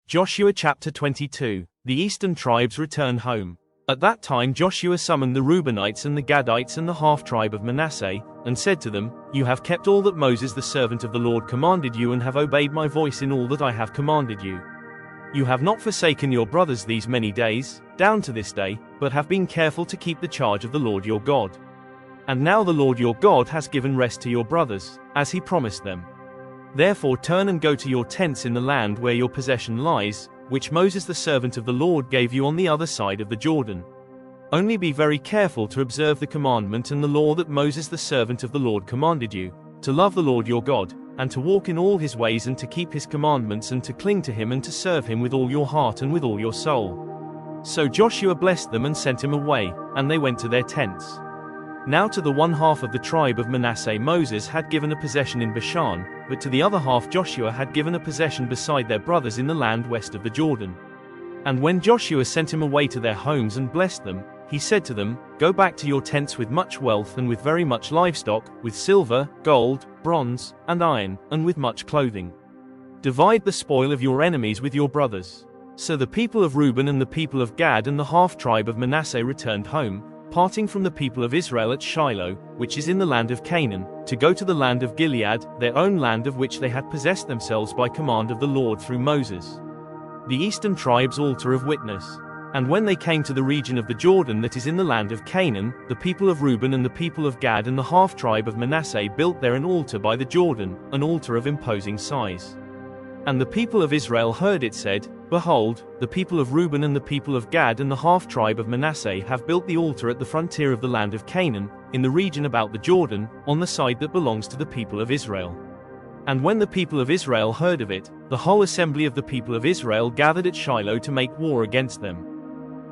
Joshua chapter 22. The eastern tribes return home. At that time Joshua summoned the Reubenites and the Gadites and the half-tribe of Manasseh, and said to them, You have kept all that Moses the servant of the Lord commanded you and have obeyed my voice in all that I have commanded you. You have not forsaken your brothers these many days, down to this day, but have been careful to keep the charge of the Lord your God. And now the Lord your God has given rest to your brothers, as he promised them. Therefore turn and go to your tents in the land where your possession lies, which Moses the servant of the Lord gave you on the other side of the Jordan. Only be very careful to observe the commandment and the law that Moses the servant of the Lord commanded you, to love the Lord your God, and to walk in all his ways and to keep his commandments and to cling to him and to serve him with all your heart and with all your soul. So Joshua blessed them and sent him away, and they went to their tents. Now to the one half of the tribe of Manasseh Moses had given a possession in Bashan, but to the other half Joshua had given a possession beside their brothers in the land west of the Jordan. And when Joshua sent him away to their homes and blessed them, he said to them, Go back to your tents with much wealth and with very much livestock, with silver, gold, bronze, and iron, and with much clothing. Divide the spoil of your enemies with your brothers. So the people of Reuben and the people of Gad and the half-tribe of Manasseh returned home, parting from the people of Israel at Shiloh, which is in the land of Canaan, to go to the land of Gilead, their own land of which they had possessed themselves by command of the Lord through Moses. The eastern tribe's altar of witness. And when they came to the region of the Jordan that is in the land of Canaan, the people of Reuben and the people of Gad and the half-tribe of Manasseh built there an altar by the Jordan, an altar of imposing size. And the people of Israel heard it said, Behold, the people of Reuben and the people of Gad and the half-tribe of Manasseh have built the altar at the frontier of the land of Canaan, in the region about the Jordan, on the side that belongs to the people of Israel. And when the people of Israel heard of it, the whole assembly of the people of Israel gathered at Shiloh to make war against them.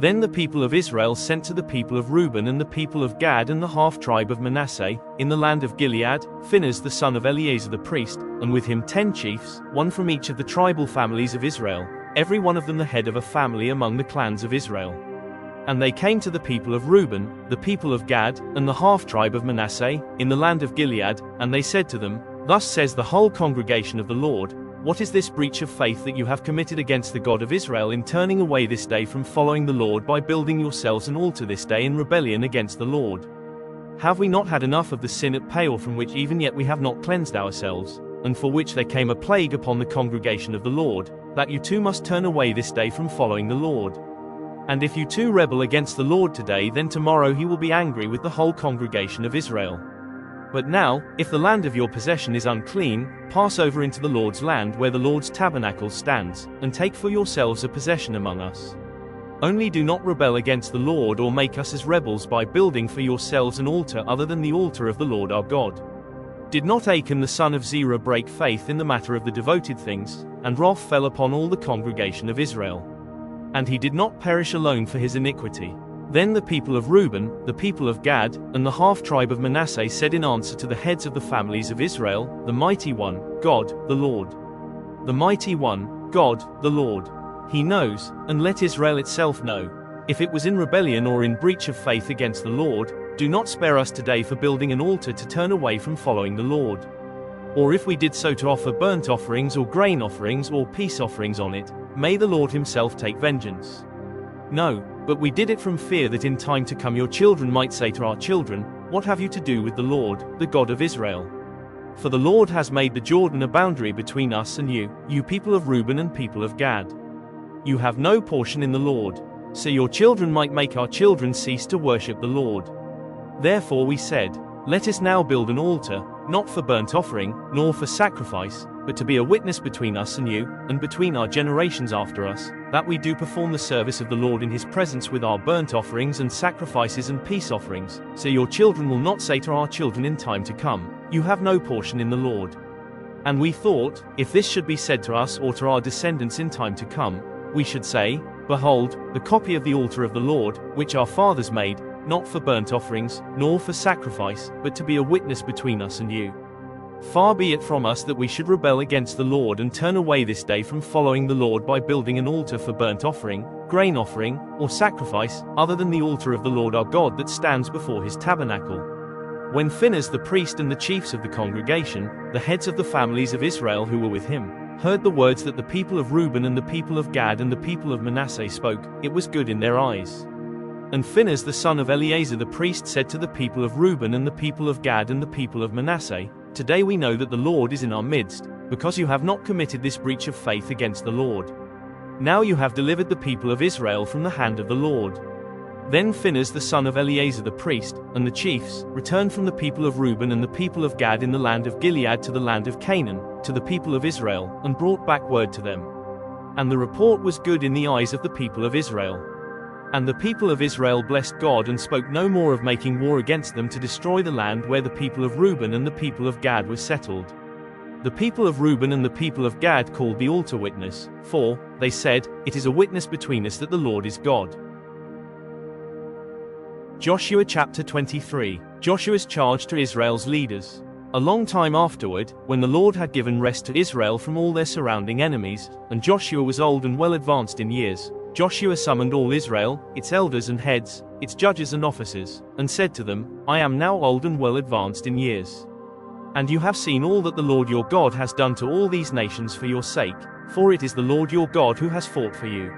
Then the people of Israel sent to the people of Reuben and the people of Gad and the half-tribe of Manasseh, in the land of Gilead, Phinehas the son of Eleazar the priest, and with him 10 chiefs, one from each of the tribal families of Israel, every one of them the head of a family among the clans of Israel. And they came to the people of Reuben, the people of Gad, and the half-tribe of Manasseh, in the land of Gilead, and they said to them, Thus says the whole congregation of the Lord, What is this breach of faith that you have committed against the God of Israel in turning away this day from following the Lord by building yourselves an altar this day in rebellion against the Lord? Have we not had enough of the sin at Peor from which even yet we have not cleansed ourselves, and for which there came a plague upon the congregation of the Lord, that you too must turn away this day from following the Lord? And if you too rebel against the Lord today, then tomorrow he will be angry with the whole congregation of Israel. But now, if the land of your possession is unclean, pass over into the Lord's land where the Lord's tabernacle stands, and take for yourselves a possession among us. Only do not rebel against the Lord or make us as rebels by building for yourselves an altar other than the altar of the Lord our God. Did not Achan the son of Zerah break faith in the matter of the devoted things, and wrath fell upon all the congregation of Israel? And he did not perish alone for his iniquity. Then the people of Reuben, the people of Gad, and the half-tribe of Manasseh said in answer to the heads of the families of Israel, The mighty one, God, the Lord. The mighty one, God, the Lord. He knows, and let Israel itself know. If it was in rebellion or in breach of faith against the Lord, do not spare us today for building an altar to turn away from following the Lord. Or if we did so to offer burnt offerings or grain offerings or peace offerings on it, may the Lord himself take vengeance. No, but we did it from fear that in time to come your children might say to our children, What have you to do with the Lord, the God of Israel? For the Lord has made the Jordan a boundary between us and you, you people of Reuben and people of Gad. You have no portion in the Lord, so your children might make our children cease to worship the Lord. Therefore we said, Let us now build an altar, not for burnt offering, nor for sacrifice, but to be a witness between us and you, and between our generations after us, that we do perform the service of the Lord in his presence with our burnt offerings and sacrifices and peace offerings, so your children will not say to our children in time to come, You have no portion in the Lord. And we thought, if this should be said to us or to our descendants in time to come, we should say, Behold, the copy of the altar of the Lord, which our fathers made, not for burnt offerings, nor for sacrifice, but to be a witness between us and you. Far be it from us that we should rebel against the Lord and turn away this day from following the Lord by building an altar for burnt offering, grain offering, or sacrifice, other than the altar of the Lord our God that stands before his tabernacle. When Phinehas the priest and the chiefs of the congregation, the heads of the families of Israel who were with him, heard the words that the people of Reuben and the people of Gad and the people of Manasseh spoke, it was good in their eyes. And Phinehas the son of Eleazar the priest said to the people of Reuben and the people of Gad and the people of Manasseh, Today we know that the Lord is in our midst, because you have not committed this breach of faith against the Lord. Now you have delivered the people of Israel from the hand of the Lord. Then Phinehas the son of Eleazar the priest, and the chiefs, returned from the people of Reuben and the people of Gad in the land of Gilead to the land of Canaan, to the people of Israel, and brought back word to them. And the report was good in the eyes of the people of Israel. And the people of Israel blessed God and spoke no more of making war against them to destroy the land where the people of Reuben and the people of Gad were settled. The people of Reuben and the people of Gad called the altar witness, for, they said, It is a witness between us that the Lord is God. Joshua chapter 23. Joshua's charge to Israel's leaders. A long time afterward, when the Lord had given rest to Israel from all their surrounding enemies, and Joshua was old and well advanced in years, Joshua summoned all Israel, its elders and heads, its judges and officers, and said to them, I am now old and well advanced in years. And you have seen all that the Lord your God has done to all these nations for your sake, for it is the Lord your God who has fought for you.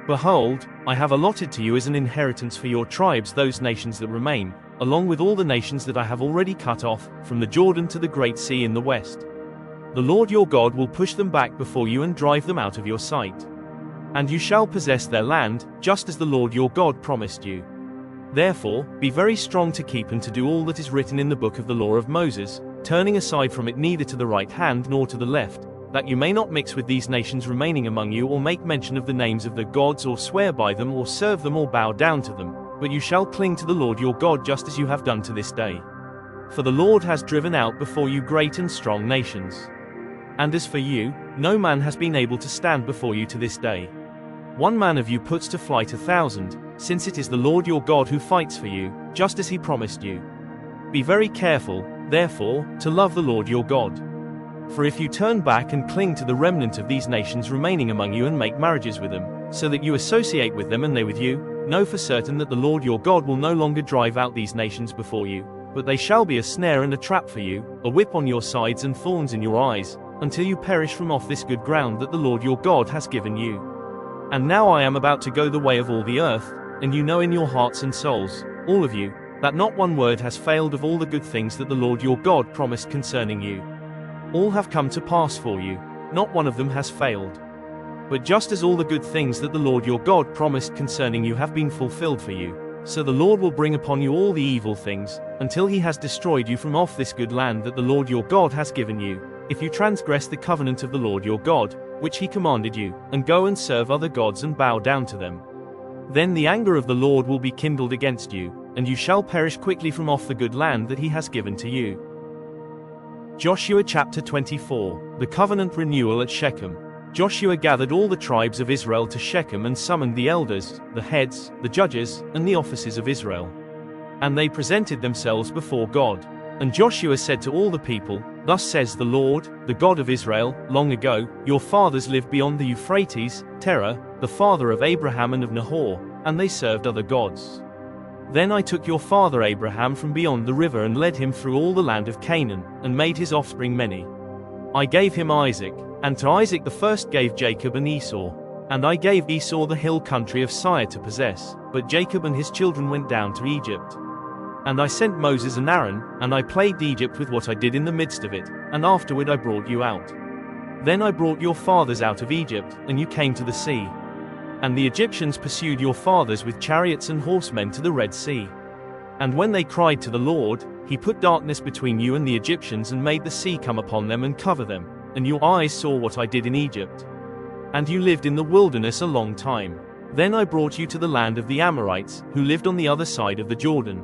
Behold, I have allotted to you as an inheritance for your tribes those nations that remain, along with all the nations that I have already cut off, from the Jordan to the great sea in the west. The Lord your God will push them back before you and drive them out of your sight. And you shall possess their land, just as the Lord your God promised you. Therefore, be very strong to keep and to do all that is written in the book of the law of Moses, turning aside from it neither to the right hand nor to the left, that you may not mix with these nations remaining among you or make mention of the names of the gods or swear by them or serve them or bow down to them, but you shall cling to the Lord your God just as you have done to this day. For the Lord has driven out before you great and strong nations. And as for you, no man has been able to stand before you to this day. One man of you puts to flight 1,000, since it is the Lord your God who fights for you, just as he promised you. Be very careful, therefore, to love the Lord your God. For if you turn back and cling to the remnant of these nations remaining among you and make marriages with them, so that you associate with them and they with you, know for certain that the Lord your God will no longer drive out these nations before you, but they shall be a snare and a trap for you, a whip on your sides and thorns in your eyes, until you perish from off this good ground that the Lord your God has given you. And now I am about to go the way of all the earth, and you know in your hearts and souls, all of you, that not one word has failed of all the good things that the Lord your God promised concerning you. All have come to pass for you, not one of them has failed. But just as all the good things that the Lord your God promised concerning you have been fulfilled for you, so the Lord will bring upon you all the evil things, until he has destroyed you from off this good land that the Lord your God has given you, if you transgress the covenant of the Lord your God, which he commanded you, and go and serve other gods and bow down to them. Then the anger of the Lord will be kindled against you, and you shall perish quickly from off the good land that he has given to you. Joshua chapter 24. The covenant renewal at Shechem. Joshua gathered all the tribes of Israel to Shechem and summoned the elders, the heads, the judges, and the officers of Israel. And they presented themselves before God. And Joshua said to all the people, Thus says the Lord, the God of Israel, long ago, your fathers lived beyond the Euphrates, Terah, the father of Abraham and of Nahor, and they served other gods. Then I took your father Abraham from beyond the river and led him through all the land of Canaan, and made his offspring many. I gave him Isaac, and to Isaac the first gave Jacob and Esau. And I gave Esau the hill country of Seir to possess, but Jacob and his children went down to Egypt. And I sent Moses and Aaron, and I plagued Egypt with what I did in the midst of it, and afterward I brought you out. Then I brought your fathers out of Egypt, and you came to the sea. And the Egyptians pursued your fathers with chariots and horsemen to the Red Sea. And when they cried to the Lord, he put darkness between you and the Egyptians and made the sea come upon them and cover them, and your eyes saw what I did in Egypt. And you lived in the wilderness a long time. Then I brought you to the land of the Amorites, who lived on the other side of the Jordan.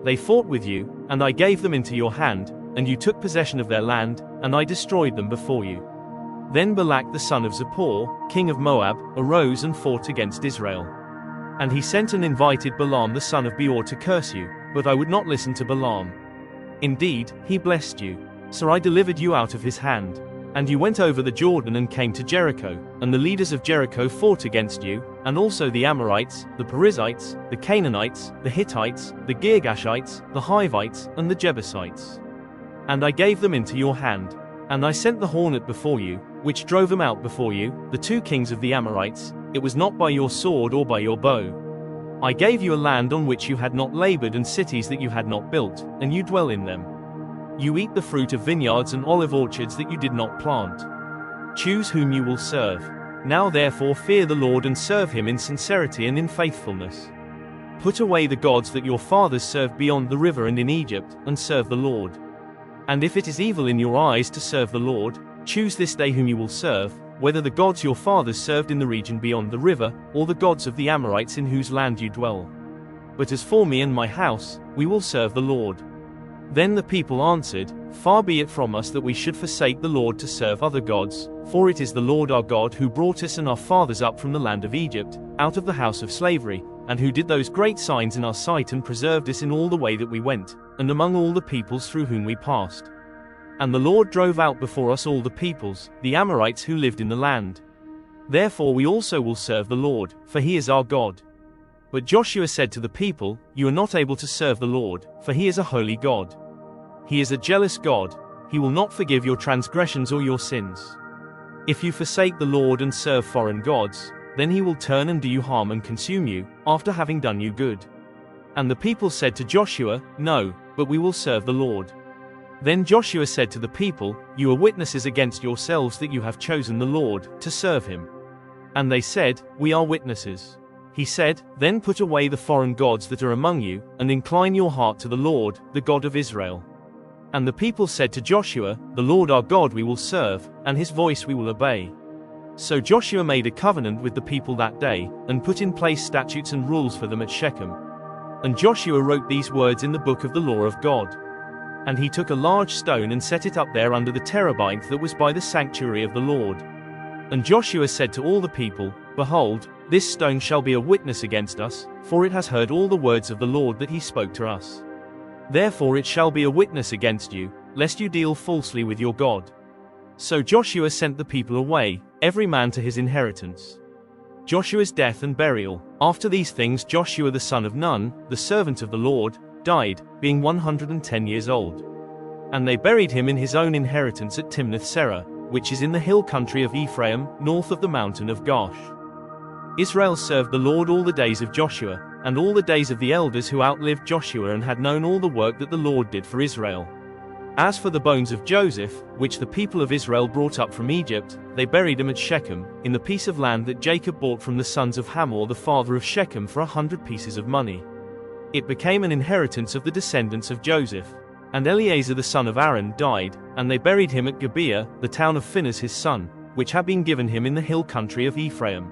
They fought with you, and I gave them into your hand, and you took possession of their land, and I destroyed them before you. Then Balak the son of Zippor, king of Moab, arose and fought against Israel. And he sent and invited Balaam the son of Beor to curse you, but I would not listen to Balaam. Indeed, he blessed you, so I delivered you out of his hand. And you went over the Jordan and came to Jericho, and the leaders of Jericho fought against you, and also the Amorites, the Perizzites, the Canaanites, the Hittites, the Girgashites, the Hivites, and the Jebusites. And I gave them into your hand. And I sent the hornet before you, which drove them out before you, the 2 kings of the Amorites. It was not by your sword or by your bow. I gave you a land on which you had not labored and cities that you had not built, and you dwell in them. You eat the fruit of vineyards and olive orchards that you did not plant. Choose whom you will serve. Now therefore fear the Lord and serve him in sincerity and in faithfulness. Put away the gods that your fathers served beyond the river and in Egypt, and serve the Lord. And if it is evil in your eyes to serve the Lord, choose this day whom you will serve, whether the gods your fathers served in the region beyond the river, or the gods of the Amorites in whose land you dwell. But as for me and my house, we will serve the Lord. Then the people answered, Far be it from us that we should forsake the Lord to serve other gods, for it is the Lord our God who brought us and our fathers up from the land of Egypt, out of the house of slavery, and who did those great signs in our sight and preserved us in all the way that we went, and among all the peoples through whom we passed. And the Lord drove out before us all the peoples, the Amorites who lived in the land. Therefore we also will serve the Lord, for he is our God. But Joshua said to the people, You are not able to serve the Lord, for he is a holy God. He is a jealous God. He will not forgive your transgressions or your sins. If you forsake the Lord and serve foreign gods, then he will turn and do you harm and consume you, after having done you good. And the people said to Joshua, No, but we will serve the Lord. Then Joshua said to the people, You are witnesses against yourselves that you have chosen the Lord, to serve him. And they said, We are witnesses. He said, Then put away the foreign gods that are among you, and incline your heart to the Lord, the God of Israel. And the people said to Joshua, The Lord our God we will serve, and his voice we will obey. So Joshua made a covenant with the people that day, and put in place statutes and rules for them at Shechem. And Joshua wrote these words in the book of the law of God. And he took a large stone and set it up there under the terebinth that was by the sanctuary of the Lord. And Joshua said to all the people, Behold, this stone shall be a witness against us, for it has heard all the words of the Lord that he spoke to us. Therefore it shall be a witness against you, lest you deal falsely with your God. So Joshua sent the people away, every man to his inheritance. Joshua's death and burial. After these things Joshua the son of Nun, the servant of the Lord, died, being 110 years old. And they buried him in his own inheritance at Timnath-serah, which is in the hill country of Ephraim, north of the mountain of Gaash. Israel served the Lord all the days of Joshua, and all the days of the elders who outlived Joshua and had known all the work that the Lord did for Israel. As for the bones of Joseph, which the people of Israel brought up from Egypt, they buried him at Shechem, in the piece of land that Jacob bought from the sons of Hamor the father of Shechem for 100 pieces of money. It became an inheritance of the descendants of Joseph. And Eleazar the son of Aaron died, and they buried him at Gibeah, the town of Phinehas his son, which had been given him in the hill country of Ephraim.